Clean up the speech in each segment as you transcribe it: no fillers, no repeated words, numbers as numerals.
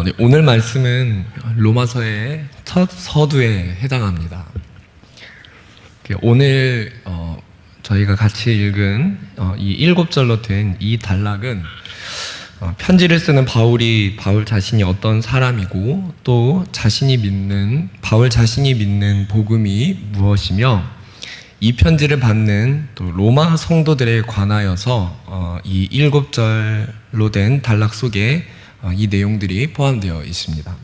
네, 오늘 말씀은 로마서의 첫 서두에 해당합니다. 오늘 저희가 같이 읽은 이 7절로 된 이 단락은 편지를 쓰는 바울 자신이 어떤 사람이고 또 바울 자신이 믿는 복음이 무엇이며 이 편지를 받는 또 로마 성도들에 관하여서 이 7절로 된 단락 속에 이 내용들이 포함되어 있습니다.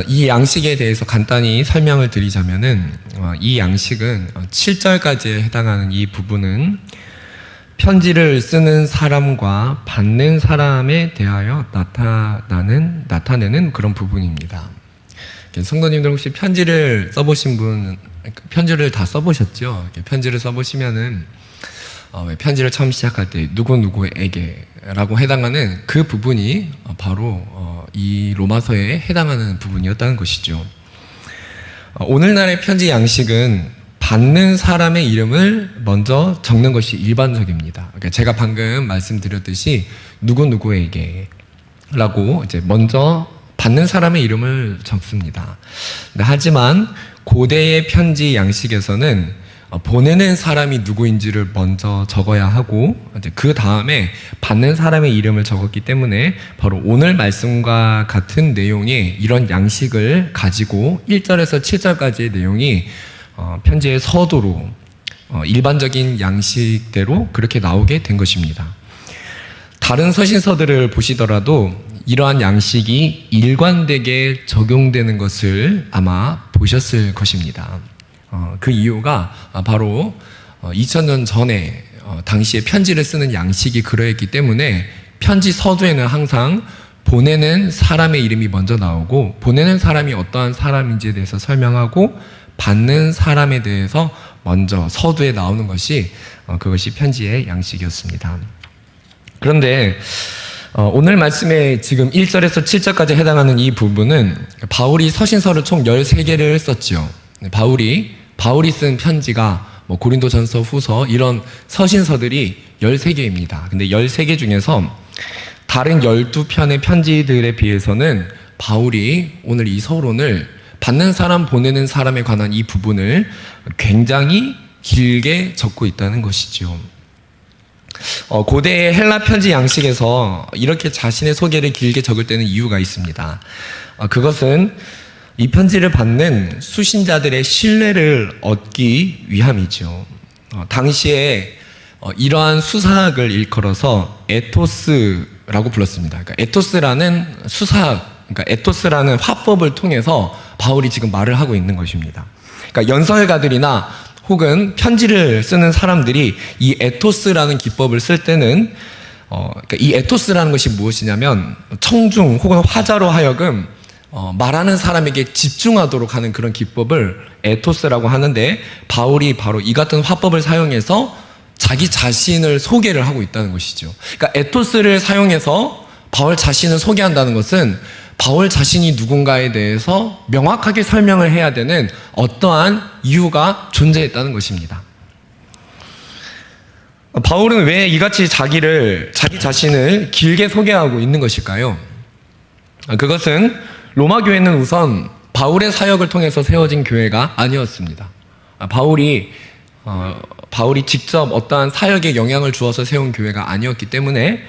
이 양식에 대해서 간단히 설명을 드리자면은 이 양식은 7절까지에 해당하는 이 부분은 편지를 쓰는 사람과 받는 사람에 대하여 나타내는 그런 부분입니다. 성도님들 혹시 편지를 써보신 분, 편지를 다 써보셨죠? 편지를 써보시면은 편지를 처음 시작할 때 누구누구에게 라고 해당하는 그 부분이 바로 이 로마서에 해당하는 부분이었다는 것이죠. 오늘날의 편지 양식은 받는 사람의 이름을 먼저 적는 것이 일반적입니다. 그러니까 제가 방금 말씀드렸듯이 누구누구에게 라고 이제 먼저 받는 사람의 이름을 적습니다. 하지만 고대의 편지 양식에서는 보내는 사람이 누구인지를 먼저 적어야 하고 그 다음에 받는 사람의 이름을 적었기 때문에 바로 오늘 말씀과 같은 내용의 이런 양식을 가지고 1절에서 7절까지의 내용이 편지의 서두로 일반적인 양식대로 그렇게 나오게 된 것입니다. 다른 서신서들을 보시더라도 이러한 양식이 일관되게 적용되는 것을 아마 보셨을 것입니다. 그 이유가 바로 2000년 전에 당시에 편지를 쓰는 양식이 그러했기 때문에 편지 서두에는 항상 보내는 사람의 이름이 먼저 나오고 보내는 사람이 어떠한 사람인지에 대해서 설명하고 받는 사람에 대해서 먼저 서두에 나오는 것이 그것이 편지의 양식이었습니다. 그런데 오늘 말씀에 지금 1절에서 7절까지 해당하는 이 부분은 바울이 서신서를 총 13개를 썼죠. 바울이 쓴 편지가 고린도전서, 후서 이런 서신서들이 13개입니다. 근데 13개 중에서 다른 12편의 편지들에 비해서는 바울이 오늘 이 서론을 받는 사람, 보내는 사람에 관한 이 부분을 굉장히 길게 적고 있다는 것이죠. 고대의 헬라 편지 양식에서 이렇게 자신의 소개를 길게 적을 때는 이유가 있습니다. 그것은 이 편지를 받는 수신자들의 신뢰를 얻기 위함이죠. 당시에 이러한 수사학을 일컬어서 에토스라고 불렀습니다. 그러니까 에토스라는 수사학, 그러니까 에토스라는 화법을 통해서 바울이 지금 말을 하고 있는 것입니다. 그러니까 연설가들이나 혹은 편지를 쓰는 사람들이 이 에토스라는 기법을 쓸 때는 그러니까 이 에토스라는 것이 무엇이냐면 청중 혹은 화자로 하여금 말하는 사람에게 집중하도록 하는 그런 기법을 에토스라고 하는데 바울이 바로 이 같은 화법을 사용해서 자기 자신을 소개를 하고 있다는 것이죠. 그러니까 에토스를 사용해서 바울 자신을 소개한다는 것은 바울 자신이 누군가에 대해서 명확하게 설명을 해야 되는 어떠한 이유가 존재했다는 것입니다. 바울은 왜 이같이 자기 자신을 길게 소개하고 있는 것일까요? 그것은 로마 교회는 우선 바울의 사역을 통해서 세워진 교회가 아니었습니다. 바울이 직접 어떠한 사역에 영향을 주어서 세운 교회가 아니었기 때문에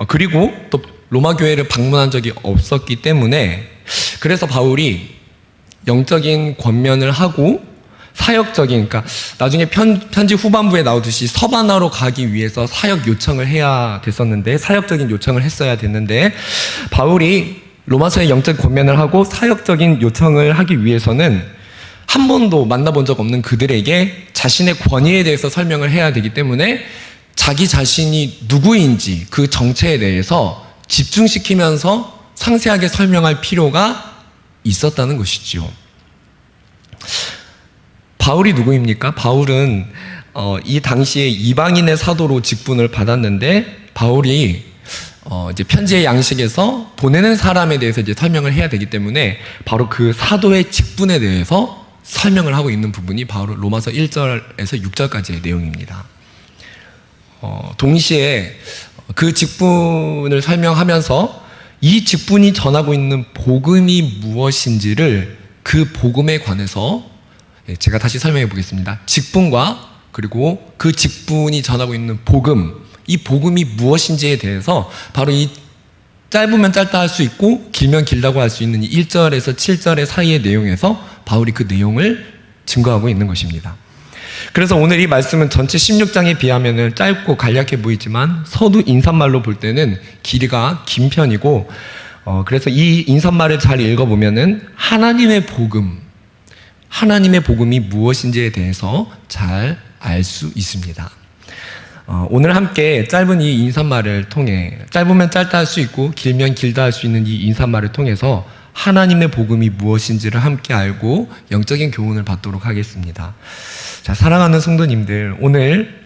그리고 또 로마 교회를 방문한 적이 없었기 때문에 그래서 바울이 영적인 권면을 하고 사역적인, 그러니까 나중에 편지 후반부에 나오듯이 서바나로 가기 위해서 사역 요청을 해야 됐었는데 사역적인 요청을 했어야 됐는데 바울이 로마서에 영적 권면을 하고 사역적인 요청을 하기 위해서는 한 번도 만나본 적 없는 그들에게 자신의 권위에 대해서 설명을 해야 되기 때문에 자기 자신이 누구인지 그 정체에 대해서 집중시키면서 상세하게 설명할 필요가 있었다는 것이죠. 바울이 누구입니까? 바울은 이 당시에 이방인의 사도로 직분을 받았는데 바울이 이제 편지의 양식에서 보내는 사람에 대해서 이제 설명을 해야 되기 때문에 바로 그 사도의 직분에 대해서 설명을 하고 있는 부분이 바로 로마서 1절에서 6절까지의 내용입니다. 동시에 그 직분을 설명하면서 이 직분이 전하고 있는 복음이 무엇인지를 그 복음에 관해서 제가 다시 설명해 보겠습니다. 직분과 그리고 그 직분이 전하고 있는 복음, 이 복음이 무엇인지에 대해서 바로 이 짧으면 짧다 할 수 있고 길면 길다고 할 수 있는 이 1절에서 7절의 사이의 내용에서 바울이 그 내용을 증거하고 있는 것입니다. 그래서 오늘 이 말씀은 전체 16장에 비하면 짧고 간략해 보이지만 서두 인사말로 볼 때는 길이가 긴 편이고 그래서 이 인사말을 잘 읽어보면 하나님의 복음이 무엇인지에 대해서 잘 알 수 있습니다. 오늘 함께 짧은 이 인사말을 통해 짧으면 짧다 할 수 있고 길면 길다 할 수 있는 이 인사말을 통해서 하나님의 복음이 무엇인지를 함께 알고 영적인 교훈을 받도록 하겠습니다. 자, 사랑하는 성도님들, 오늘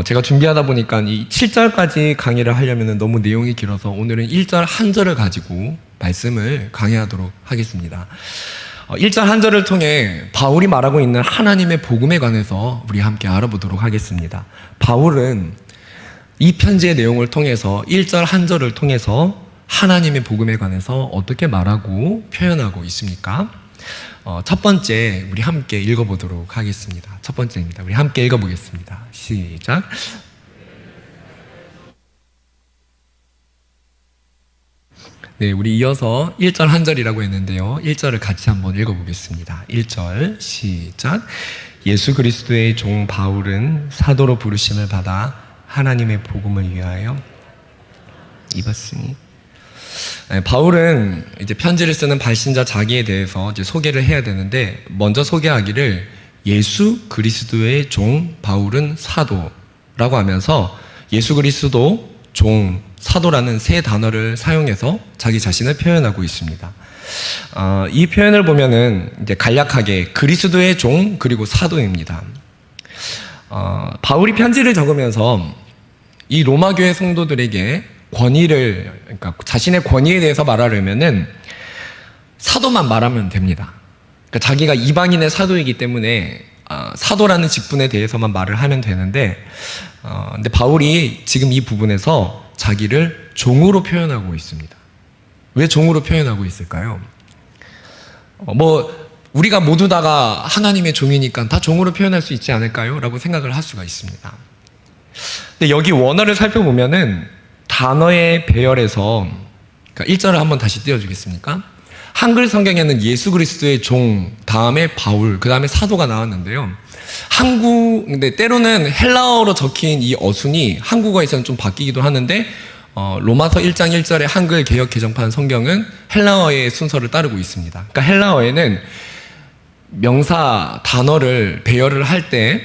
제가 준비하다 보니까 이 7절까지 강의를 하려면 너무 내용이 길어서 오늘은 1절 한 절을 가지고 말씀을 강의하도록 하겠습니다. 1절 한 절을 통해 바울이 말하고 있는 하나님의 복음에 관해서 우리 함께 알아보도록 하겠습니다. 바울은 이 편지의 내용을 통해서 1절 한 절을 통해서 하나님의 복음에 관해서 어떻게 말하고 표현하고 있습니까? 첫 번째 우리 함께 읽어보도록 하겠습니다. 첫 번째입니다. 우리 함께 읽어보겠습니다. 시작. 네, 우리 이어서 1절 한 절이라고 했는데요. 1절을 같이 한번 읽어보겠습니다. 1절 시작. 예수 그리스도의 종 바울은 사도로 부르심을 받아 하나님의 복음을 위하여 입었으니. 네, 바울은 이제 편지를 쓰는 발신자 자기에 대해서 이제 소개를 해야 되는데 먼저 소개하기를 예수 그리스도의 종 바울은 사도라고 하면서 예수 그리스도 종 사도라는 세 단어를 사용해서 자기 자신을 표현하고 있습니다. 이 표현을 보면은 이제 간략하게 그리스도의 종 그리고 사도입니다. 바울이 편지를 적으면서 이 로마 교회 성도들에게 그러니까 자신의 권위에 대해서 말하려면은 사도만 말하면 됩니다. 그러니까 자기가 이방인의 사도이기 때문에 사도라는 직분에 대해서만 말을 하면 되는데, 근데 바울이 지금 이 부분에서 자기를 종으로 표현하고 있습니다. 왜 종으로 표현하고 있을까요? 우리가 모두 다가 하나님의 종이니까 다 종으로 표현할 수 있지 않을까요? 라고 생각을 할 수가 있습니다. 근데 여기 원어를 살펴보면은 단어의 배열에서, 그러니까 1절을 한번 다시 띄워주겠습니까? 한글 성경에는 예수 그리스도의 종, 다음에 바울, 그 다음에 사도가 나왔는데요. 근데 때로는 헬라어로 적힌 이 어순이 한국어에서는 좀 바뀌기도 하는데, 로마서 1장 1절의 한글 개역 개정판 성경은 헬라어의 순서를 따르고 있습니다. 그러니까 헬라어에는 명사, 단어를 배열을 할 때,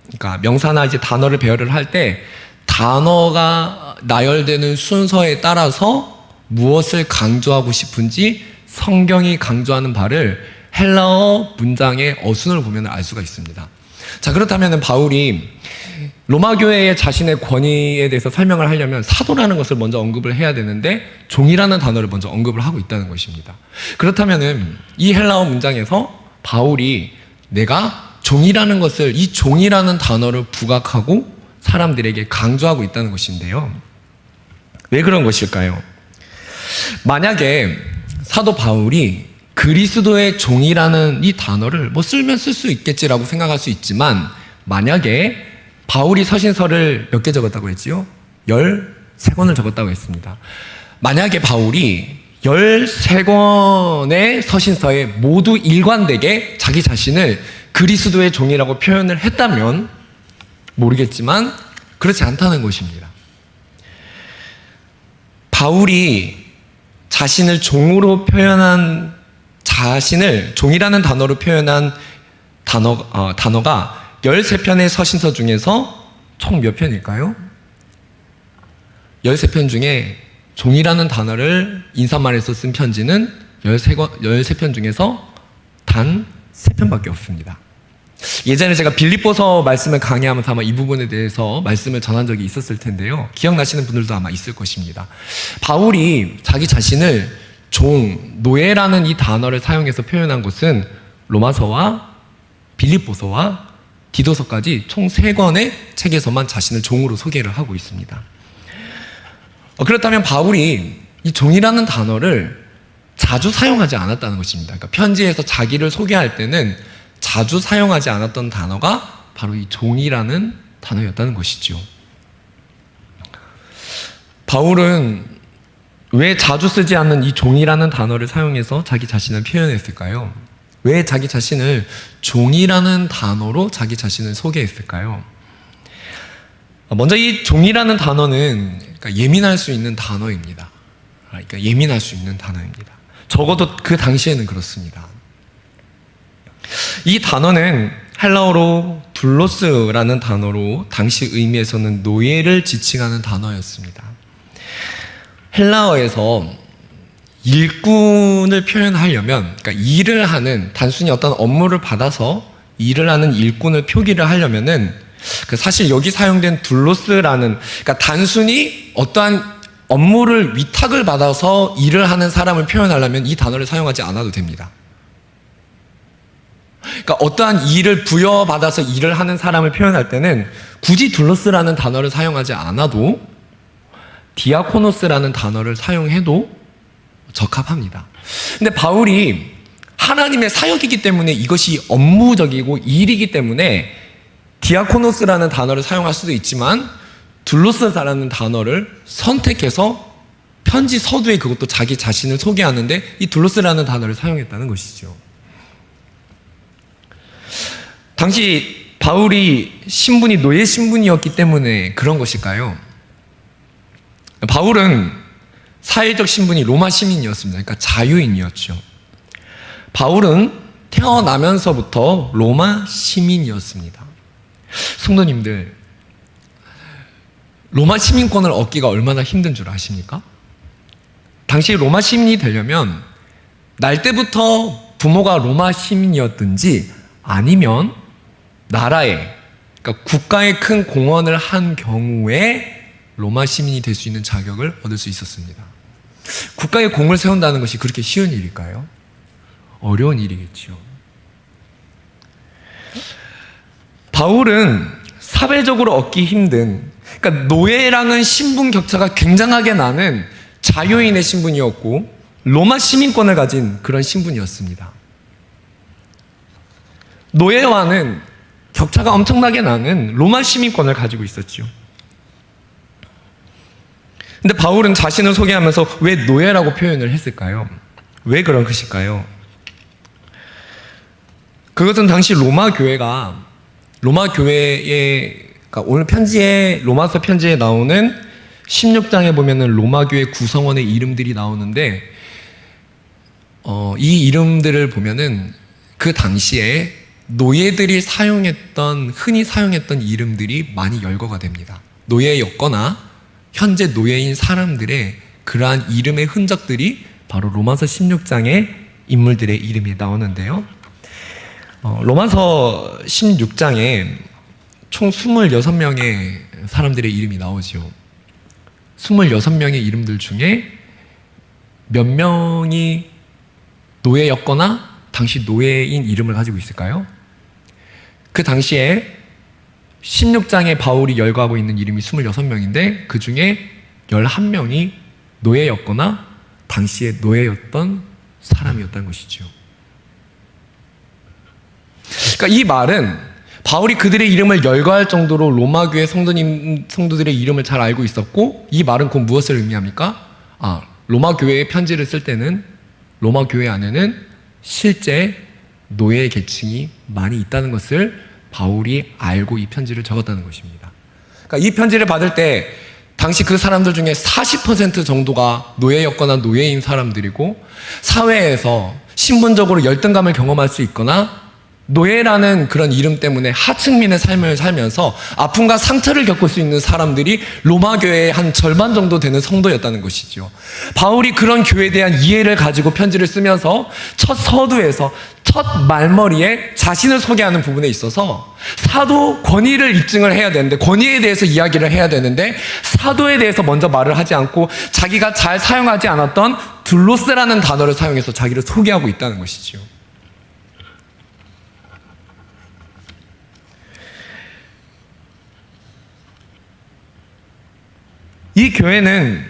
그러니까 명사나 이제 단어를 배열을 할 때, 단어가 나열되는 순서에 따라서 무엇을 강조하고 싶은지 성경이 강조하는 바를 헬라어 문장의 어순을 보면 알 수가 있습니다. 자, 그렇다면 바울이 로마 교회의 자신의 권위에 대해서 설명을 하려면 사도라는 것을 먼저 언급을 해야 되는데 종이라는 단어를 먼저 언급을 하고 있다는 것입니다. 그렇다면 이 헬라어 문장에서 바울이 내가 종이라는 것을, 이 종이라는 단어를 부각하고 사람들에게 강조하고 있다는 것인데요. 왜 그런 것일까요? 만약에 사도 바울이 그리스도의 종이라는 이 단어를 쓰면 쓸 수 있겠지라고 생각할 수 있지만, 만약에 바울이 서신서를 몇 개 적었다고 했지요? 13권을 적었다고 했습니다. 만약에 바울이 13권의 서신서에 모두 일관되게 자기 자신을 그리스도의 종이라고 표현을 했다면 모르겠지만 그렇지 않다는 것입니다. 바울이 자신을 종으로 표현한, 자신을 종이라는 단어로 표현한 단어가 13편의 서신서 중에서 총 몇 편일까요? 13편 중에 종이라는 단어를 인사말에서 쓴 편지는 13편 중에서 단 3편밖에 없습니다. 예전에 제가 빌립보서 말씀을 강의하면서 아마 이 부분에 대해서 말씀을 전한 적이 있었을 텐데요. 기억나시는 분들도 아마 있을 것입니다. 바울이 자기 자신을 종, 노예라는 이 단어를 사용해서 표현한 것은 로마서와 빌립보서와 디도서까지 총 3권의 책에서만 자신을 종으로 소개를 하고 있습니다. 그렇다면 바울이 이 종이라는 단어를 자주 사용하지 않았다는 것입니다. 그러니까 편지에서 자기를 소개할 때는 자주 사용하지 않았던 단어가 바로 이 종이라는 단어였다는 것이죠. 바울은 왜 자주 쓰지 않는 이 종이라는 단어를 사용해서 자기 자신을 표현했을까요? 왜 자기 자신을 종이라는 단어로 자기 자신을 소개했을까요? 먼저 이 종이라는 단어는 그러니까 예민할 수 있는 단어입니다. 그러니까 예민할 수 있는 단어입니다. 적어도 그 당시에는 그렇습니다. 이 단어는 헬라어로 둘로스라는 단어로 당시 의미에서는 노예를 지칭하는 단어였습니다. 헬라어에서 일꾼을 표현하려면, 그러니까 일을 하는, 단순히 어떤 업무를 받아서 일을 하는 일꾼을 표기를 하려면은 사실 여기 사용된 둘로스라는, 그러니까 단순히 어떠한 업무를 위탁을 받아서 일을 하는 사람을 표현하려면 이 단어를 사용하지 않아도 됩니다. 그러니까 어떠한 일을 부여받아서 일을 하는 사람을 표현할 때는 굳이 둘로스라는 단어를 사용하지 않아도 디아코노스라는 단어를 사용해도 적합합니다. 근데 바울이 하나님의 사역이기 때문에 이것이 업무적이고 일이기 때문에 디아코노스라는 단어를 사용할 수도 있지만 둘로스라는 단어를 선택해서 편지 서두에 그것도 자기 자신을 소개하는데 이 둘로스라는 단어를 사용했다는 것이죠. 당시 바울이 신분이 노예 신분이었기 때문에 그런 것일까요? 바울은 사회적 신분이 로마 시민이었습니다. 그러니까 자유인이었죠. 바울은 태어나면서부터 로마 시민이었습니다. 성도님들, 로마 시민권을 얻기가 얼마나 힘든 줄 아십니까? 당시 로마 시민이 되려면 날 때부터 부모가 로마 시민이었든지 아니면 나라에, 그러니까 국가에 큰 공헌을 한 경우에 로마 시민이 될 수 있는 자격을 얻을 수 있었습니다. 국가에 공을 세운다는 것이 그렇게 쉬운 일일까요? 어려운 일이겠죠. 바울은 사회적으로 얻기 힘든, 그러니까 노예랑은 신분 격차가 굉장하게 나는 자유인의 신분이었고 로마 시민권을 가진 그런 신분이었습니다. 노예와는 격차가 엄청나게 나는 로마 시민권을 가지고 있었죠. 근데 바울은 자신을 소개하면서 왜 노예라고 표현을 했을까요? 왜 그런 것일까요? 그것은 당시 로마 교회의, 그러니까 오늘 편지에, 로마서 편지에 나오는 16장에 보면은 로마 교회 구성원의 이름들이 나오는데, 이 이름들을 보면은 그 당시에 노예들이 흔히 사용했던 이름들이 많이 열거가 됩니다. 노예였거나 현재 노예인 사람들의 그러한 이름의 흔적들이 바로 로마서 16장의 인물들의 이름이 나오는데요. 로마서 16장에 총 26명의 사람들의 이름이 나오죠. 26명의 이름들 중에 몇 명이 노예였거나 당시 노예인 이름을 가지고 있을까요? 그 당시에 16장에 바울이 열거하고 있는 이름이 26명인데 그 중에 11명이 노예였거나 당시에 노예였던 사람이었다는 것이죠. 그러니까 이 말은 바울이 그들의 이름을 열거할 정도로 로마 교회 성도들의 이름을 잘 알고 있었고, 이 말은 곧 무엇을 의미합니까? 로마 교회에 편지를 쓸 때는 로마 교회 안에는 실제 노예 계층이 많이 있다는 것을 바울이 알고 이 편지를 적었다는 것입니다. 그러니까 이 편지를 받을 때 당시 그 사람들 중에 40% 정도가 노예였거나 노예인 사람들이고, 사회에서 신분적으로 열등감을 경험할 수 있거나 노예라는 그런 이름 때문에 하층민의 삶을 살면서 아픔과 상처를 겪을 수 있는 사람들이 로마 교회의 한 절반 정도 되는 성도였다는 것이죠. 바울이 그런 교회에 대한 이해를 가지고 편지를 쓰면서 첫 서두에서 첫 말머리에 자신을 소개하는 부분에 있어서 사도 권위를 입증을 해야 되는데, 권위에 대해서 이야기를 해야 되는데 사도에 대해서 먼저 말을 하지 않고 자기가 잘 사용하지 않았던 둘로스라는 단어를 사용해서 자기를 소개하고 있다는 것이죠. 이 교회는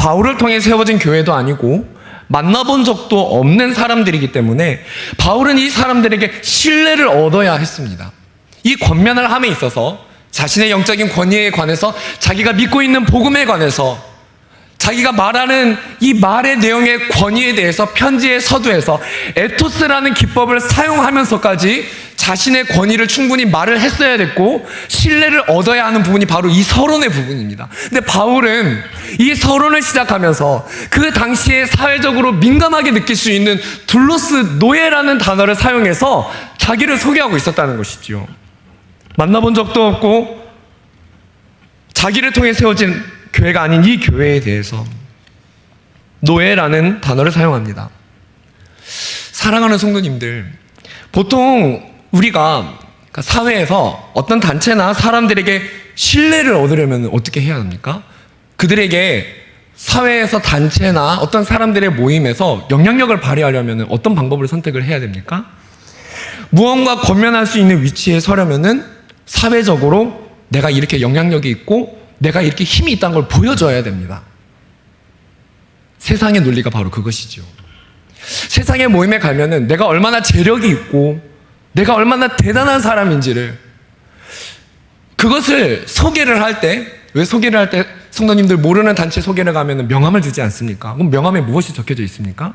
바울을 통해 세워진 교회도 아니고 만나본 적도 없는 사람들이기 때문에 바울은 이 사람들에게 신뢰를 얻어야 했습니다. 이 권면을 함에 있어서 자신의 영적인 권위에 관해서, 자기가 믿고 있는 복음에 관해서, 자기가 말하는 이 말의 내용의 권위에 대해서 편지의 서두에서 에토스라는 기법을 사용하면서까지 자신의 권위를 충분히 말을 했어야 됐고 신뢰를 얻어야 하는 부분이 바로 이 서론의 부분입니다. 근데 바울은 이 서론을 시작하면서 그 당시에 사회적으로 민감하게 느낄 수 있는 둘로스 노예라는 단어를 사용해서 자기를 소개하고 있었다는 것이죠. 만나본 적도 없고 자기를 통해 세워진 교회가 아닌 이 교회에 대해서 노예라는 단어를 사용합니다. 사랑하는 성도님들, 보통 우리가 사회에서 어떤 단체나 사람들에게 신뢰를 얻으려면 어떻게 해야 합니까? 그들에게 사회에서 단체나 어떤 사람들의 모임에서 영향력을 발휘하려면 어떤 방법을 선택을 해야 됩니까? 무언가 권면할 수 있는 위치에 서려면은 사회적으로 내가 이렇게 영향력이 있고 내가 이렇게 힘이 있다는 걸 보여줘야 됩니다. 세상의 논리가 바로 그것이죠. 세상의 모임에 가면은 내가 얼마나 재력이 있고 내가 얼마나 대단한 사람인지를, 그것을 소개를 할 때, 왜 소개를 할 때 성도님들 모르는 단체 소개를 가면은 명함을 주지 않습니까? 그럼 명함에 무엇이 적혀져 있습니까?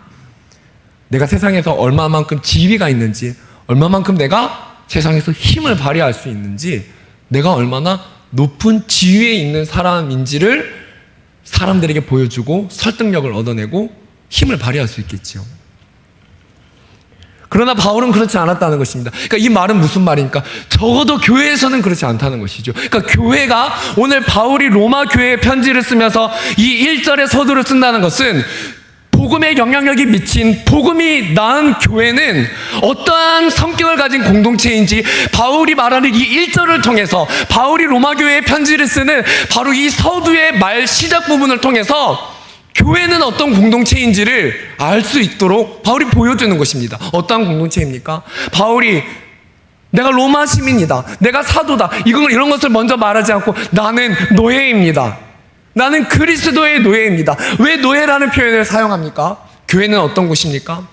내가 세상에서 얼마만큼 지위가 있는지, 얼마만큼 내가 세상에서 힘을 발휘할 수 있는지, 내가 얼마나 높은 지위에 있는 사람인지를 사람들에게 보여주고 설득력을 얻어내고 힘을 발휘할 수 있겠죠. 그러나 바울은 그렇지 않았다는 것입니다. 그러니까 이 말은 무슨 말입니까? 적어도 교회에서는 그렇지 않다는 것이죠. 그러니까 교회가, 오늘 바울이 로마 교회에 편지를 쓰면서 이 1절의 서두를 쓴다는 것은 복음의 영향력이 미친, 복음이 낳은 교회는 어떠한 성격을 가진 공동체인지 바울이 말하는 이 1절을 통해서, 바울이 로마 교회에 편지를 쓰는 바로 이 서두의 말 시작 부분을 통해서 교회는 어떤 공동체인지를 알 수 있도록 바울이 보여주는 것입니다. 어떠한 공동체입니까? 바울이 내가 로마 시민이다, 내가 사도다, 이런 것을 먼저 말하지 않고 나는 노예입니다, 나는 그리스도의 노예입니다. 왜 노예라는 표현을 사용합니까? 교회는 어떤 곳입니까?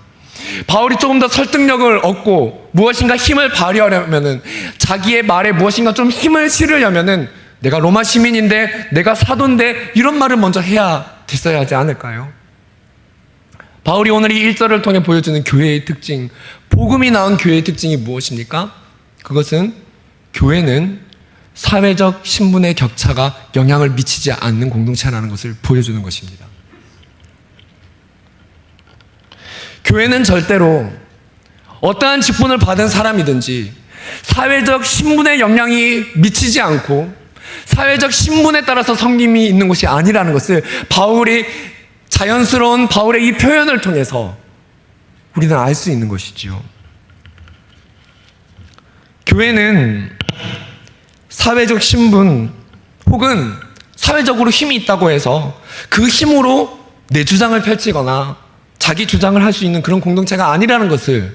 바울이 조금 더 설득력을 얻고 무엇인가 힘을 발휘하려면은, 자기의 말에 무엇인가 좀 힘을 실으려면은 내가 로마 시민인데, 내가 사도인데, 이런 말을 먼저 해야 됐어야 하지 않을까요? 바울이 오늘 이 1절을 통해 보여주는 교회의 특징, 복음이 낳은 교회의 특징이 무엇입니까? 그것은 교회는 사회적 신분의 격차가 영향을 미치지 않는 공동체라는 것을 보여주는 것입니다. 교회는 절대로 어떠한 직분을 받은 사람이든지 사회적 신분의 영향이 미치지 않고 사회적 신분에 따라서 섬김이 있는 곳이 아니라는 것을 바울이, 자연스러운 바울의 이 표현을 통해서 우리는 알 수 있는 것이지요. 교회는 사회적 신분 혹은 사회적으로 힘이 있다고 해서 그 힘으로 내 주장을 펼치거나 자기 주장을 할 수 있는 그런 공동체가 아니라는 것을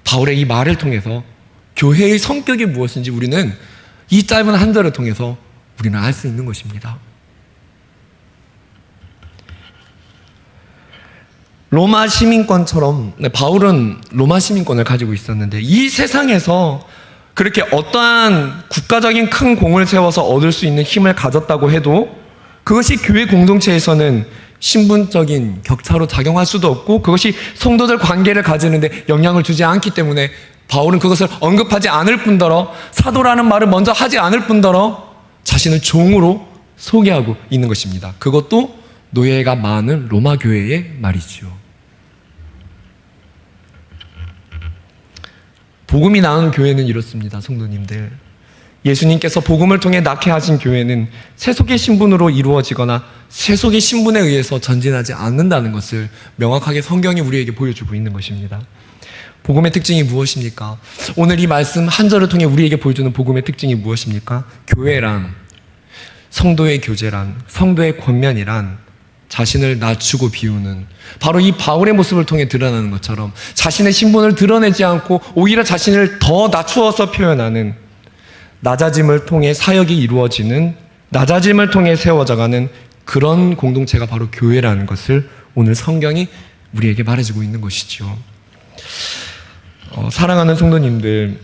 바울의 이 말을 통해서 교회의 성격이 무엇인지 우리는 이 짧은 한 절을 통해서 우리는 알 수 있는 것입니다. 로마 시민권처럼 바울은 로마 시민권을 가지고 있었는데, 이 세상에서 그렇게 어떠한 국가적인 큰 공을 세워서 얻을 수 있는 힘을 가졌다고 해도 그것이 교회 공동체에서는 신분적인 격차로 작용할 수도 없고 그것이 성도들 관계를 가지는데 영향을 주지 않기 때문에 바울은 그것을 언급하지 않을 뿐더러, 사도라는 말을 먼저 하지 않을 뿐더러 자신을 종으로 소개하고 있는 것입니다. 그것도 노예가 많은 로마 교회의 말이죠. 복음이 낳은 교회는 이렇습니다. 성도님들, 예수님께서 복음을 통해 낳게 하신 교회는 세속의 신분으로 이루어지거나 세속의 신분에 의해서 전진하지 않는다는 것을 명확하게 성경이 우리에게 보여주고 있는 것입니다. 복음의 특징이 무엇입니까? 오늘 이 말씀 한 절을 통해 우리에게 보여주는 복음의 특징이 무엇입니까? 교회란, 성도의 교제란, 성도의 권면이란 자신을 낮추고 비우는, 바로 이 바울의 모습을 통해 드러나는 것처럼 자신의 신분을 드러내지 않고 오히려 자신을 더 낮추어서 표현하는, 낮아짐을 통해 사역이 이루어지는, 낮아짐을 통해 세워져가는 그런 공동체가 바로 교회라는 것을 오늘 성경이 우리에게 말해주고 있는 것이죠. 사랑하는 성도님들,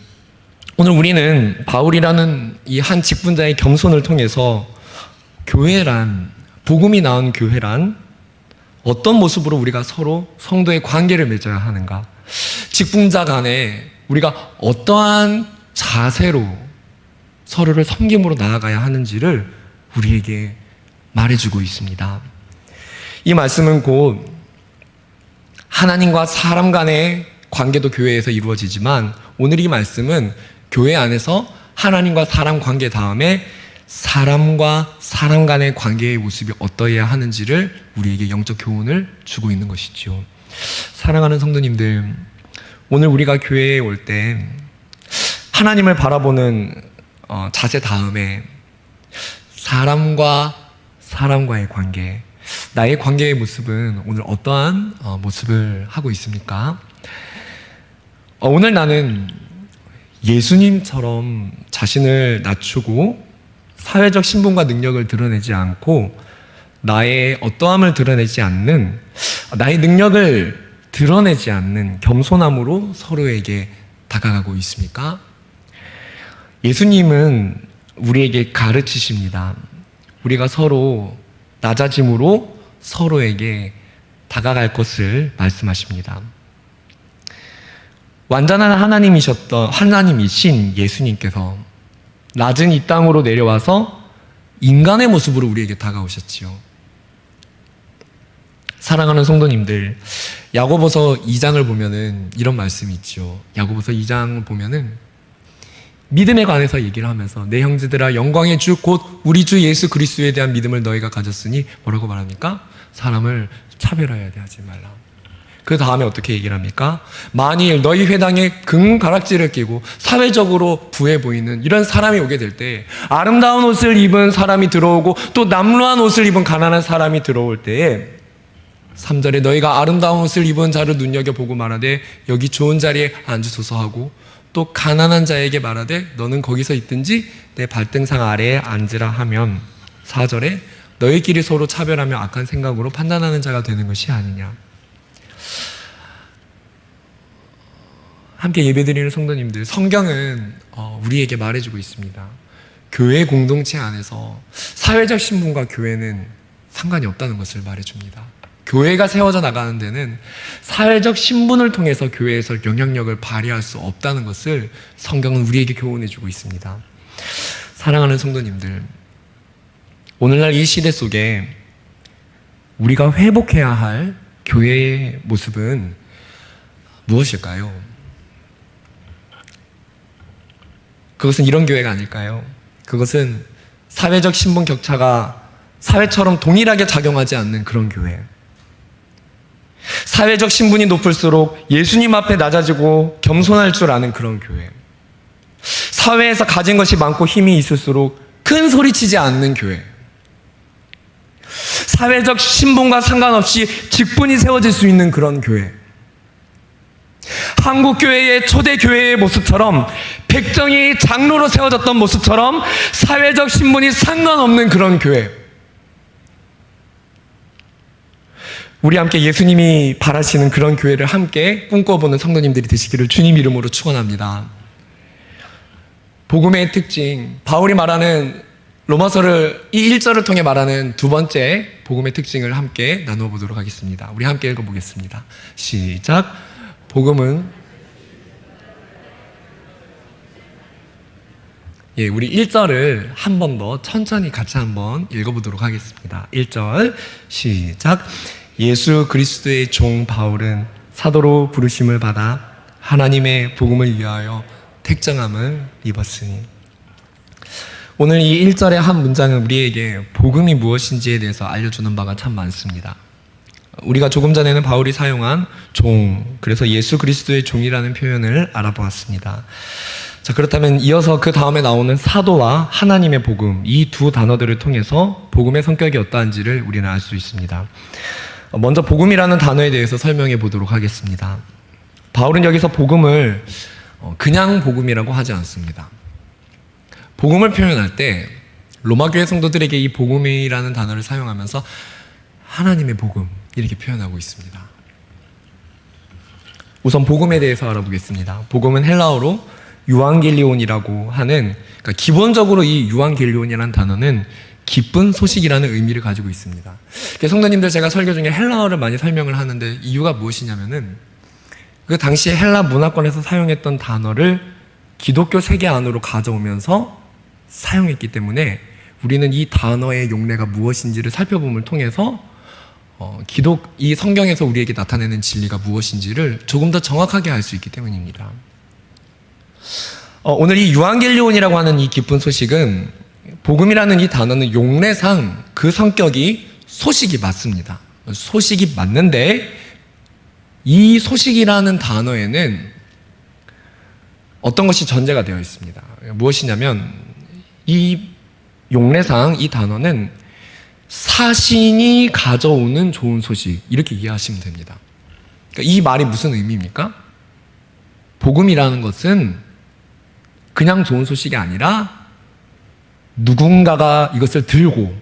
오늘 우리는 바울이라는 이 한 직분자의 겸손을 통해서 교회란, 복음이 나온 교회란 어떤 모습으로 우리가 서로 성도의 관계를 맺어야 하는가, 직분자 간에 우리가 어떠한 자세로 서로를 섬김으로 나아가야 하는지를 우리에게 말해주고 있습니다. 이 말씀은 곧 하나님과 사람 간의 관계도 교회에서 이루어지지만, 오늘 이 말씀은 교회 안에서 하나님과 사람 관계 다음에 사람과 사람 간의 관계의 모습이 어떠해야 하는지를 우리에게 영적 교훈을 주고 있는 것이죠. 사랑하는 성도님들, 오늘 우리가 교회에 올 때 하나님을 바라보는 자세 다음에 사람과 사람과의 관계, 나의 관계의 모습은 오늘 어떠한 모습을 하고 있습니까? 오늘 나는 예수님처럼 자신을 낮추고 사회적 신분과 능력을 드러내지 않고 나의 어떠함을 드러내지 않는, 나의 능력을 드러내지 않는 겸손함으로 서로에게 다가가고 있습니까? 예수님은 우리에게 가르치십니다. 우리가 서로 낮아짐으로 서로에게 다가갈 것을 말씀하십니다. 완전한 하나님이신 예수님께서 낮은 이 땅으로 내려와서 인간의 모습으로 우리에게 다가오셨지요. 사랑하는 성도님들, 야고보서 2장을 보면은 이런 말씀이 있죠. 야고보서 2장을 보면은 믿음에 관해서 얘기를 하면서, 내 형제들아, 영광의 주 곧 우리 주 예수 그리스도에 대한 믿음을 너희가 가졌으니 뭐라고 말합니까? 사람을 차별하여야 하지 말라. 그 다음에 어떻게 얘기를 합니까? 만일 너희 회당에 금가락지를 끼고 사회적으로 부해 보이는 이런 사람이 오게 될 때, 아름다운 옷을 입은 사람이 들어오고 또 남루한 옷을 입은 가난한 사람이 들어올 때에 3절에 너희가 아름다운 옷을 입은 자를 눈여겨보고 말하되 여기 좋은 자리에 앉으소서 하고, 또 가난한 자에게 말하되 너는 거기서 있든지 내 발등상 아래에 앉으라 하면 4절에 너희끼리 서로 차별하며 악한 생각으로 판단하는 자가 되는 것이 아니냐. 함께 예배드리는 성도님들, 성경은 우리에게 말해주고 있습니다. 교회 공동체 안에서 사회적 신분과 교회는 상관이 없다는 것을 말해줍니다. 교회가 세워져 나가는 데는 사회적 신분을 통해서 교회에서 영향력을 발휘할 수 없다는 것을 성경은 우리에게 교훈해주고 있습니다. 사랑하는 성도님들, 오늘날 이 시대 속에 우리가 회복해야 할 교회의 모습은 무엇일까요? 그것은 이런 교회가 아닐까요? 그것은 사회적 신분 격차가 사회처럼 동일하게 작용하지 않는 그런 교회. 사회적 신분이 높을수록 예수님 앞에 낮아지고 겸손할 줄 아는 그런 교회. 사회에서 가진 것이 많고 힘이 있을수록 큰 소리치지 않는 교회. 사회적 신분과 상관없이 직분이 세워질 수 있는 그런 교회. 한국교회의 초대교회의 모습처럼, 백정이 장로로 세워졌던 모습처럼 사회적 신분이 상관없는 그런 교회. 우리 함께 예수님이 바라시는 그런 교회를 함께 꿈꿔보는 성도님들이 되시기를 주님 이름으로 축원합니다. 복음의 특징, 바울이 말하는 로마서를 이 1절을 통해 말하는 두 번째 복음의 특징을 함께 나누어 보도록 하겠습니다. 우리 함께 읽어보겠습니다. 시작. 복음은, 우리 1절을 한 번 더 천천히 같이 한번 읽어보도록 하겠습니다. 1절 시작. 예수 그리스도의 종 바울은 사도로 부르심을 받아 하나님의 복음을 위하여 택정함을 입었으니. 오늘 이 1절의 한 문장은 우리에게 복음이 무엇인지에 대해서 알려주는 바가 참 많습니다. 우리가 조금 전에는 바울이 사용한 종, 그래서 예수 그리스도의 종이라는 표현을 알아보았습니다. 자, 그렇다면 이어서 그 다음에 나오는 사도와 하나님의 복음, 이 두 단어들을 통해서 복음의 성격이 어떠한지를 우리는 알 수 있습니다. 먼저 복음이라는 단어에 대해서 설명해 보도록 하겠습니다. 바울은 여기서 복음을 그냥 복음이라고 하지 않습니다. 복음을 표현할 때 로마 교회 성도들에게 이 복음이라는 단어를 사용하면서 하나님의 복음 이렇게 표현하고 있습니다. 우선 복음에 대해서 알아보겠습니다. 복음은 헬라어로 유앙겔리온이라고 하는, 그러니까 기본적으로 이 유앙겔리온이라는 단어는 기쁜 소식이라는 의미를 가지고 있습니다. 성도님들, 제가 설교 중에 헬라어를 많이 설명을 하는데 이유가 무엇이냐면은 그 당시에 헬라 문화권에서 사용했던 단어를 기독교 세계 안으로 가져오면서 사용했기 때문에 우리는 이 단어의 용례가 무엇인지를 살펴봄을 통해서 이 성경에서 우리에게 나타내는 진리가 무엇인지를 조금 더 정확하게 알 수 있기 때문입니다. 오늘 이 유앙겔리온이라고 하는 이 기쁜 소식은, 복음이라는 이 단어는 용례상 그 성격이 소식이 맞습니다. 소식이 맞는데 이 소식이라는 단어에는 어떤 것이 전제가 되어 있습니다. 무엇이냐면 이 용례상 이 단어는 사신이 가져오는 좋은 소식, 이렇게 이해하시면 됩니다. 그러니까 이 말이 무슨 의미입니까? 복음이라는 것은 그냥 좋은 소식이 아니라 누군가가 이것을 들고,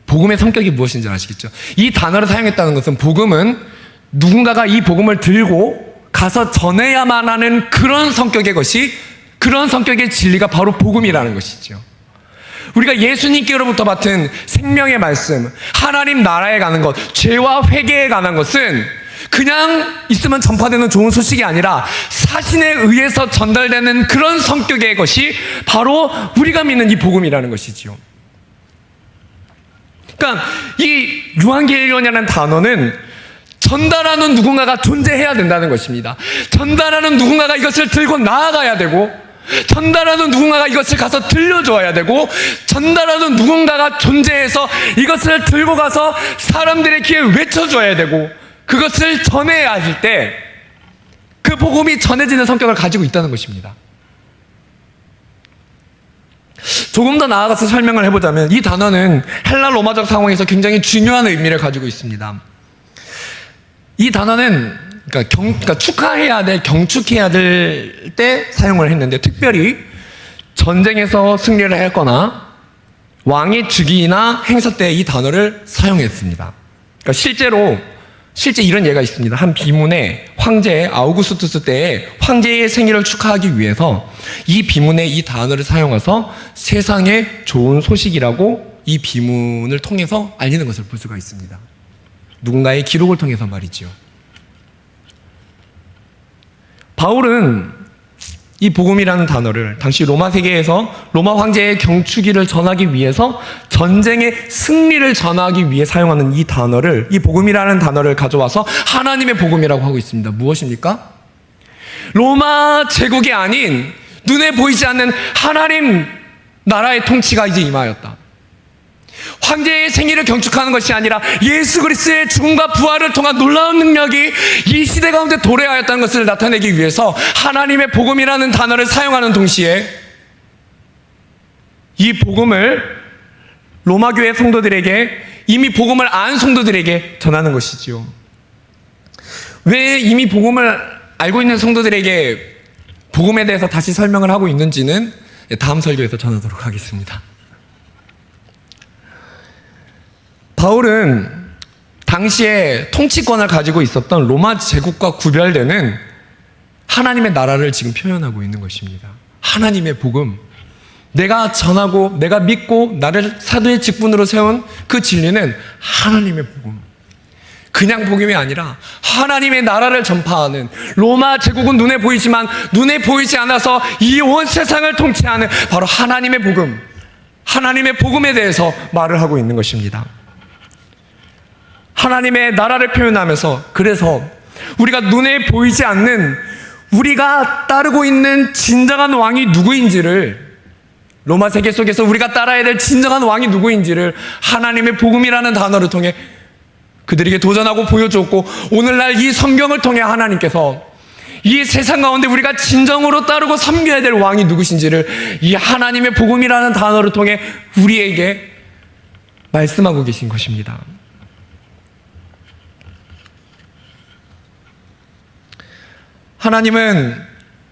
복음의 성격이 무엇인지 아시겠죠? 이 단어를 사용했다는 것은 복음은 누군가가 이 복음을 들고 가서 전해야만 하는 그런 성격의 진리가 바로 복음이라는 것이죠. 우리가 예수님께로부터 받은 생명의 말씀, 하나님 나라에 가는 것, 죄와 회개에 관한 것은 그냥 있으면 전파되는 좋은 소식이 아니라 사신에 의해서 전달되는 그런 성격의 것이 바로 우리가 믿는 이 복음이라는 것이지요. 그러니까 이 유앙겔리온이라는 단어는 전달하는 누군가가 존재해야 된다는 것입니다. 전달하는 누군가가 이것을 들고 나아가야 되고, 전달하는 누군가가 이것을 가서 들려줘야 되고, 전달하는 누군가가 존재해서 이것을 들고 가서 사람들의 귀에 외쳐줘야 되고, 그것을 전해야 할 때 그 복음이 전해지는 성격을 가지고 있다는 것입니다. 조금 더 나아가서 설명을 해보자면 이 단어는 헬라 로마적 상황에서 굉장히 중요한 의미를 가지고 있습니다. 이 단어는 그러니까 축하해야 될, 경축해야 될 때 사용을 했는데, 특별히 전쟁에서 승리를 했거나 왕의 즉위나 행사 때 이 단어를 사용했습니다. 그러니까 실제 이런 예가 있습니다. 한 비문에 황제 아우구스투스 때에 황제의 생일을 축하하기 위해서 이 비문에 이 단어를 사용해서 세상에 좋은 소식이라고 이 비문을 통해서 알리는 것을 볼 수가 있습니다. 누군가의 기록을 통해서 말이죠. 바울은 이 복음이라는 단어를 당시 로마 세계에서 로마 황제의 경축일을 전하기 위해서, 전쟁의 승리를 전하기 위해 사용하는 이 단어를, 이 복음이라는 단어를 가져와서 하나님의 복음이라고 하고 있습니다. 무엇입니까? 로마 제국이 아닌 눈에 보이지 않는 하나님 나라의 통치가 이제 임하였다. 황제의 생일을 경축하는 것이 아니라 예수 그리스도의 죽음과 부활을 통한 놀라운 능력이 이 시대 가운데 도래하였다는 것을 나타내기 위해서 하나님의 복음이라는 단어를 사용하는 동시에 이 복음을 로마 교회 성도들에게, 이미 복음을 안 성도들에게 전하는 것이지요. 왜 이미 복음을 알고 있는 성도들에게 복음에 대해서 다시 설명을 하고 있는지는 다음 설교에서 전하도록 하겠습니다. 바울은 당시에 통치권을 가지고 있었던 로마 제국과 구별되는 하나님의 나라를 지금 표현하고 있는 것입니다. 하나님의 복음, 내가 전하고 내가 믿고 나를 사도의 직분으로 세운 그 진리는 하나님의 복음, 그냥 복음이 아니라 하나님의 나라를 전파하는, 로마 제국은 눈에 보이지만 눈에 보이지 않아서 이 온 세상을 통치하는 바로 하나님의 복음, 하나님의 복음에 대해서 말을 하고 있는 것입니다. 하나님의 나라를 표현하면서, 그래서 우리가 눈에 보이지 않는, 우리가 따르고 있는 진정한 왕이 누구인지를, 로마 세계 속에서 우리가 따라야 될 진정한 왕이 누구인지를 하나님의 복음이라는 단어를 통해 그들에게 도전하고 보여줬고, 오늘날 이 성경을 통해 하나님께서 이 세상 가운데 우리가 진정으로 따르고 섬겨야 될 왕이 누구신지를 이 하나님의 복음이라는 단어를 통해 우리에게 말씀하고 계신 것입니다. 하나님은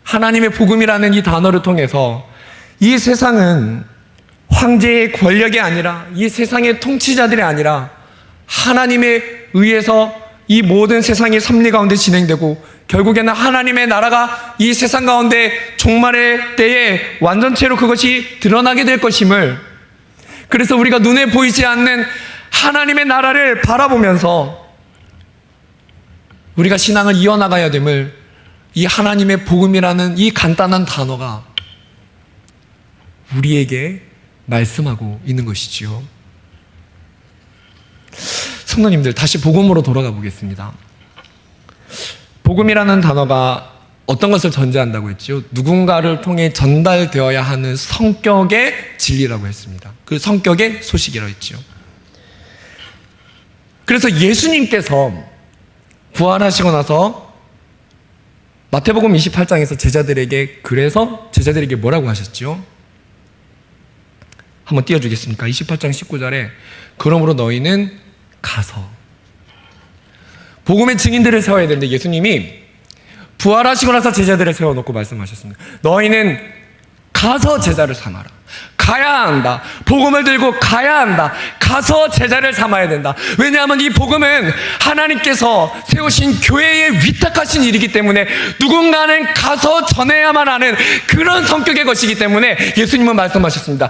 하나님의 복음이라는 이 단어를 통해서 이 세상은 황제의 권력이 아니라 이 세상의 통치자들이 아니라 하나님에 의해서 이 모든 세상의 섭리 가운데 진행되고 결국에는 하나님의 나라가 이 세상 가운데 종말의 때에 완전체로 그것이 드러나게 될 것임을, 그래서 우리가 눈에 보이지 않는 하나님의 나라를 바라보면서 우리가 신앙을 이어나가야 됨을 이 하나님의 복음이라는 이 간단한 단어가 우리에게 말씀하고 있는 것이지요. 성도님들, 다시 복음으로 돌아가 보겠습니다. 복음이라는 단어가 어떤 것을 전제한다고 했죠? 누군가를 통해 전달되어야 하는 성격의 진리라고 했습니다. 그 성격의 소식이라고 했죠. 그래서 예수님께서 부활하시고 나서 마태복음 28장에서 제자들에게 뭐라고 하셨죠? 한번 띄워주겠습니까? 28장 19절에 그러므로 너희는 가서, 복음의 증인들을 세워야 되는데 예수님이 부활하시고 나서 제자들을 세워놓고 말씀하셨습니다. 너희는 가서 제자를 삼아라. 가야 한다. 복음을 들고 가야 한다. 가서 제자를 삼아야 된다. 왜냐하면 이 복음은 하나님께서 세우신 교회에 위탁하신 일이기 때문에 누군가는 가서 전해야만 하는 그런 성격의 것이기 때문에 예수님은 말씀하셨습니다.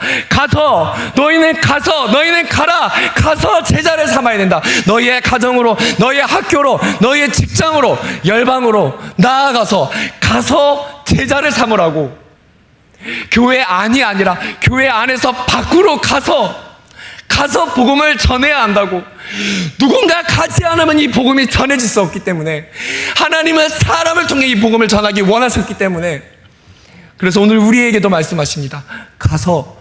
너희는 가라. 가서 제자를 삼아야 된다. 너희의 가정으로, 너희의 학교로, 너희의 직장으로, 열방으로 나아가서 가서 제자를 삼으라고. 교회 안이 아니라 교회 안에서 밖으로 가서 복음을 전해야 한다고. 누군가 가지 않으면 이 복음이 전해질 수 없기 때문에 하나님은 사람을 통해 이 복음을 전하기 원하셨기 때문에, 그래서 오늘 우리에게도 말씀하십니다. 가서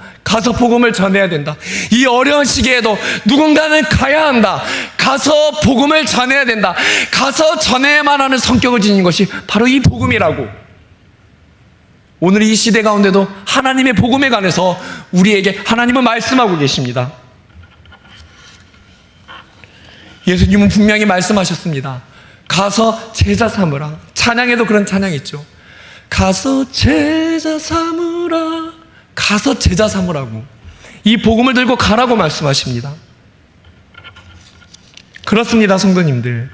복음을 전해야 된다. 이 어려운 시기에도 누군가는 가야 한다. 가서 복음을 전해야 된다. 가서 전해야만 하는 성격을 지닌 것이 바로 이 복음이라고. 오늘 이 시대 가운데도 하나님의 복음에 관해서 우리에게 하나님은 말씀하고 계십니다. 예수님은 분명히 말씀하셨습니다. 가서 제자 삼으라. 찬양에도 그런 찬양이 있죠. 가서 제자 삼으라. 가서 제자 삼으라고. 이 복음을 들고 가라고 말씀하십니다. 그렇습니다, 성도님들.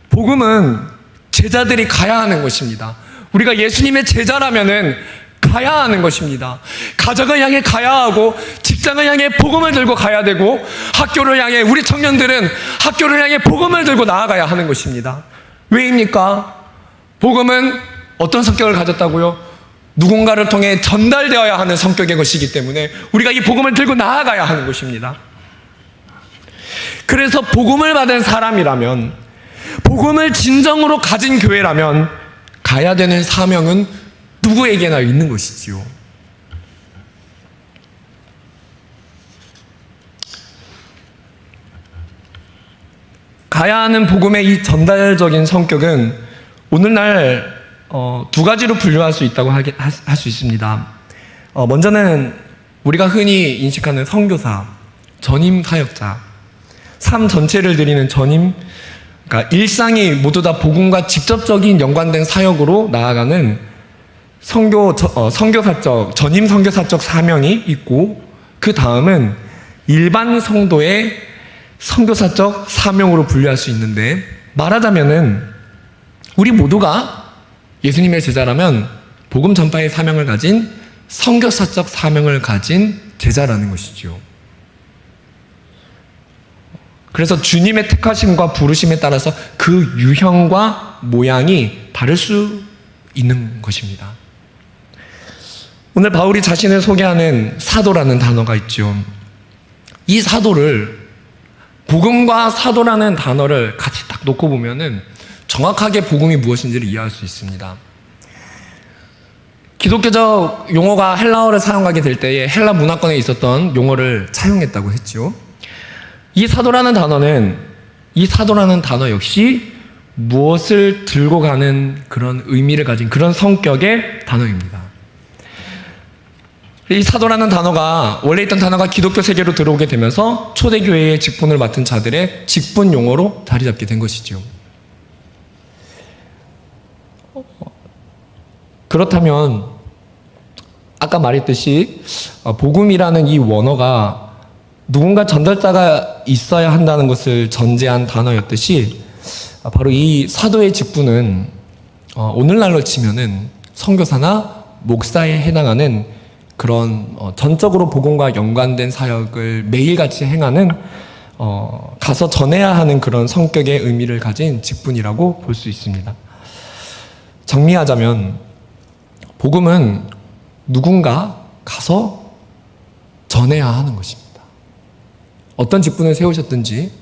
복음은 제자들이 가야 하는 것입니다. 우리가 예수님의 제자라면은 가야 하는 것입니다. 가정을 향해 가야 하고, 직장을 향해 복음을 들고 가야 되고, 학교를 향해, 우리 청년들은 학교를 향해 복음을 들고 나아가야 하는 것입니다. 왜입니까? 복음은 어떤 성격을 가졌다고요? 누군가를 통해 전달되어야 하는 성격의 것이기 때문에 우리가 이 복음을 들고 나아가야 하는 것입니다. 그래서 복음을 받은 사람이라면, 복음을 진정으로 가진 교회라면 가야 되는 사명은 누구에게나 있는 것이지요. 가야 하는 복음의 이 전달적인 성격은 오늘날 두 가지로 분류할 수 있다고 할 수 있습니다. 먼저는 우리가 흔히 인식하는 선교사, 전임 사역자, 삶 전체를 드리는 전임, 그러니까 일상이 모두 다 복음과 직접적인 연관된 사역으로 나아가는 선교사적, 전임 선교사적 사명이 있고, 그 다음은 일반 성도의 선교사적 사명으로 분류할 수 있는데, 말하자면은 우리 모두가 예수님의 제자라면 복음 전파의 사명을 가진 선교사적 사명을 가진 제자라는 것이죠. 그래서 주님의 택하심과 부르심에 따라서 그 유형과 모양이 다를 수 있는 것입니다. 오늘 바울이 자신을 소개하는 사도라는 단어가 있죠. 이 사도를, 복음과 사도라는 단어를 같이 딱 놓고 보면은 정확하게 복음이 무엇인지를 이해할 수 있습니다. 기독교적 용어가 헬라어를 사용하게 될 때에 헬라 문화권에 있었던 용어를 차용했다고 했죠. 이 사도라는 단어 역시 무엇을 들고 가는 그런 의미를 가진 그런 성격의 단어입니다. 이 사도라는 단어가, 원래 있던 단어가 기독교 세계로 들어오게 되면서 초대교회의 직분을 맡은 자들의 직분 용어로 자리 잡게 된 것이죠. 그렇다면 아까 말했듯이 복음이라는 이 원어가 누군가 전달자가 있어야 한다는 것을 전제한 단어였듯이 바로 이 사도의 직분은 오늘날로 치면은 선교사나 목사에 해당하는 그런 전적으로 복음과 연관된 사역을 매일같이 행하는 가서 전해야 하는 그런 성격의 의미를 가진 직분이라고 볼 수 있습니다. 정리하자면 복음은 누군가 가서 전해야 하는 것입니다. 어떤 직분을 세우셨든지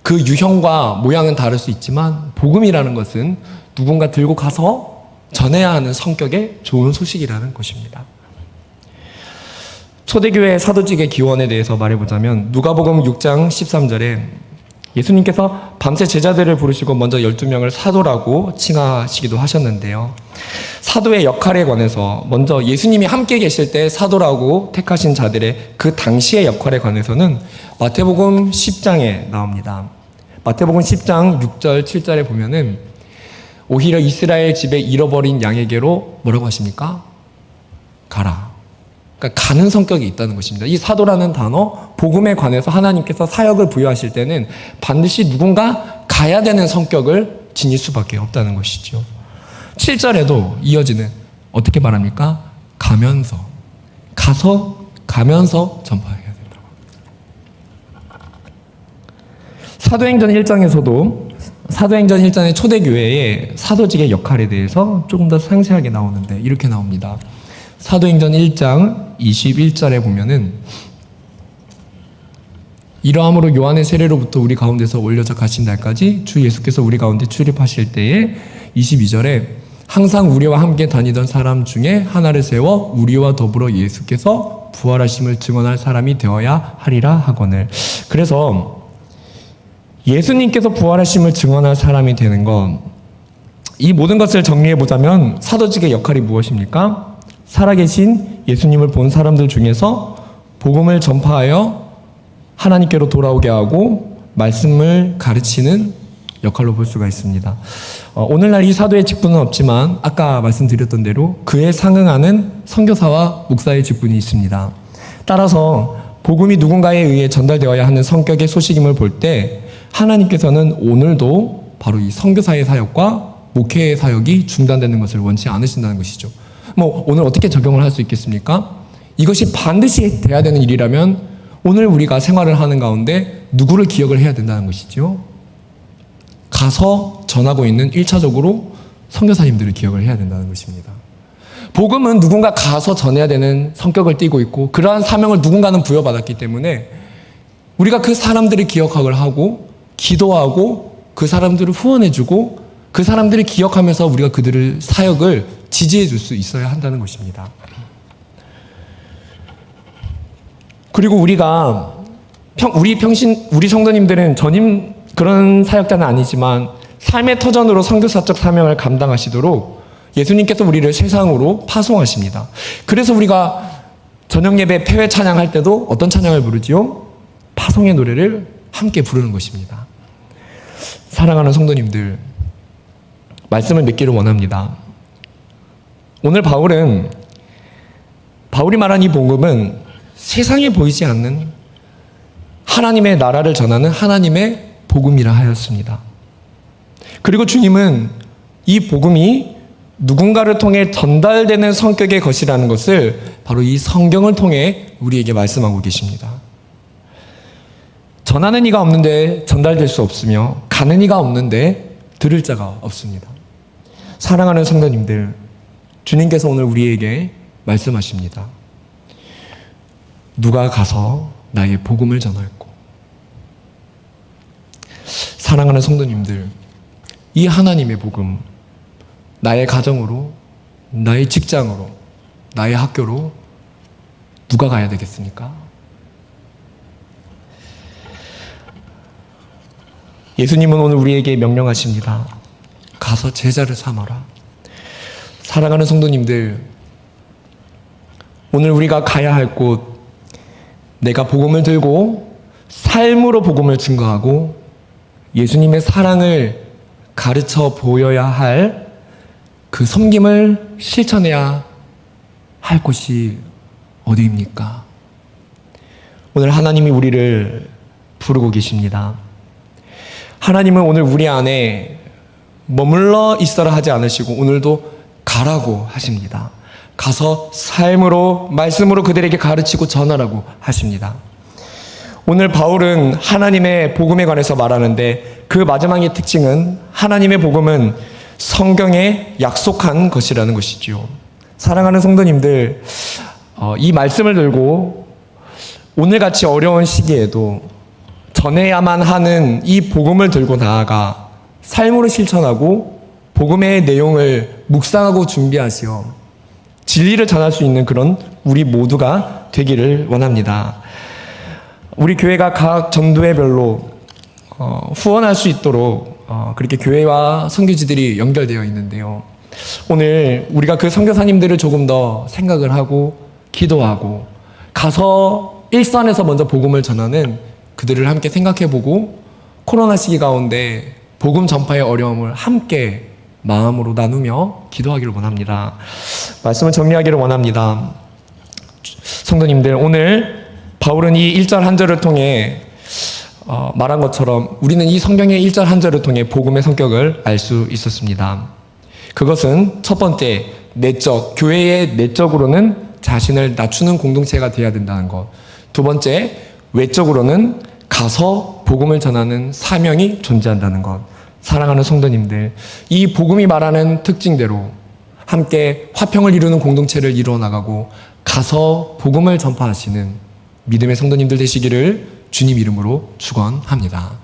그 유형과 모양은 다를 수 있지만 복음이라는 것은 누군가 들고 가서 전해야 하는 성격의 좋은 소식이라는 것입니다. 초대교회 사도직의 기원에 대해서 말해보자면 누가복음 6장 13절에 예수님께서 밤새 제자들을 부르시고 먼저 12명을 사도라고 칭하시기도 하셨는데요. 사도의 역할에 관해서 먼저 예수님이 함께 계실 때 사도라고 택하신 자들의 그 당시의 역할에 관해서는 마태복음 10장에 나옵니다. 마태복음 10장 6절 7절에 보면은 오히려 이스라엘 집에 잃어버린 양에게로 뭐라고 하십니까? 가라. 그러니까 가는 성격이 있다는 것입니다. 이 사도라는 단어, 복음에 관해서 하나님께서 사역을 부여하실 때는 반드시 누군가 가야 되는 성격을 지닐 수밖에 없다는 것이죠. 7절에도 이어지는 어떻게 말합니까? 가면서, 가면서 전파해야 된다고. 사도행전 1장에서도 사도행전 1장의 초대교회의 사도직의 역할에 대해서 조금 더 상세하게 나오는데 이렇게 나옵니다. 사도행전 1장 21절에 보면은 이러함으로 요한의 세례로부터 우리 가운데서 올려져 가신 날까지 주 예수께서 우리 가운데 출입하실 때에 22절에 항상 우리와 함께 다니던 사람 중에 하나를 세워 우리와 더불어 예수께서 부활하심을 증언할 사람이 되어야 하리라 하거늘. 그래서 예수님께서 부활하심을 증언할 사람이 되는 것, 이 모든 것을 정리해 보자면 사도직의 역할이 무엇입니까? 살아계신 예수님을 본 사람들 중에서 복음을 전파하여 하나님께로 돌아오게 하고 말씀을 가르치는 역할로 볼 수가 있습니다. 오늘날 이 사도의 직분은 없지만 아까 말씀드렸던 대로 그에 상응하는 선교사와 목사의 직분이 있습니다. 따라서 복음이 누군가에 의해 전달되어야 하는 성격의 소식임을 볼 때 하나님께서는 오늘도 바로 이 선교사의 사역과 목회의 사역이 중단되는 것을 원치 않으신다는 것이죠. 오늘 어떻게 적용을 할 수 있겠습니까? 이것이 반드시 돼야 되는 일이라면 오늘 우리가 생활을 하는 가운데 누구를 기억을 해야 된다는 것이죠. 가서 전하고 있는 1차적으로 선교사님들을 기억을 해야 된다는 것입니다. 복음은 누군가 가서 전해야 되는 성격을 띠고 있고 그러한 사명을 누군가는 부여받았기 때문에 우리가 그 사람들을 기억을 하고 기도하고 그 사람들을 후원해주고 그 사람들을 기억하면서 우리가 그들의 사역을 지지해 줄 수 있어야 한다는 것입니다. 그리고 우리 성도님들은 전임 그런 사역자는 아니지만 삶의 터전으로 선교사적 사명을 감당하시도록 예수님께서 우리를 세상으로 파송하십니다. 그래서 우리가 저녁 예배 폐회 찬양할 때도 어떤 찬양을 부르지요? 파송의 노래를 함께 부르는 것입니다. 사랑하는 성도님들, 말씀을 맺기를 원합니다. 오늘 바울이 말한 이 복음은 세상에 보이지 않는 하나님의 나라를 전하는 하나님의 복음이라 하였습니다. 그리고 주님은 이 복음이 누군가를 통해 전달되는 성격의 것이라는 것을 바로 이 성경을 통해 우리에게 말씀하고 계십니다. 전하는 이가 없는데 전달될 수 없으며 가는 이가 없는데 들을 자가 없습니다. 사랑하는 성도님들, 주님께서 오늘 우리에게 말씀하십니다. 누가 가서 나의 복음을 전하였고. 사랑하는 성도님들, 이 하나님의 복음, 나의 가정으로, 나의 직장으로, 나의 학교로 누가 가야 되겠습니까? 예수님은 오늘 우리에게 명령하십니다. 가서 제자를 삼아라. 사랑하는 성도님들, 오늘 우리가 가야 할 곳, 내가 복음을 들고 삶으로 복음을 증거하고 예수님의 사랑을 가르쳐 보여야 할 그 섬김을 실천해야 할 할 곳이 어디입니까? 오늘 하나님이 우리를 부르고 계십니다. 하나님은 오늘 우리 안에 머물러 있어라 하지 않으시고 오늘도 가라고 하십니다. 가서 삶으로 말씀으로 그들에게 가르치고 전하라고 하십니다. 오늘 바울은 하나님의 복음에 관해서 말하는데 그 마지막의 특징은 하나님의 복음은 성경에 약속한 것이라는 것이지요. 사랑하는 성도님들, 이 말씀을 들고 오늘같이 어려운 시기에도 전해야만 하는 이 복음을 들고 나아가 삶으로 실천하고 복음의 내용을 묵상하고 준비하시어 진리를 전할 수 있는 그런 우리 모두가 되기를 원합니다. 우리 교회가 각 전도회별로 후원할 수 있도록 그렇게 교회와 선교지들이 연결되어 있는데요. 오늘 우리가 그 선교사님들을 조금 더 생각을 하고 기도하고 가서 일선에서 먼저 복음을 전하는 그들을 함께 생각해보고 코로나 시기 가운데 복음 전파의 어려움을 함께 마음으로 나누며 기도하기를 원합니다. 말씀을 정리하기를 원합니다. 성도님들, 오늘 바울은 이 1절 한 절을 통해 말한 것처럼 우리는 이 성경의 1절 한 절을 통해 복음의 성격을 알 수 있었습니다. 그것은 첫 번째, 내적, 교회의 내적으로는 자신을 낮추는 공동체가 되어야 된다는 것. 두 번째, 외적으로는 가서 복음을 전하는 사명이 존재한다는 것. 사랑하는 성도님들, 이 복음이 말하는 특징대로 함께 화평을 이루는 공동체를 이루어 나가고 가서 복음을 전파하시는 믿음의 성도님들 되시기를 주님 이름으로 축원합니다.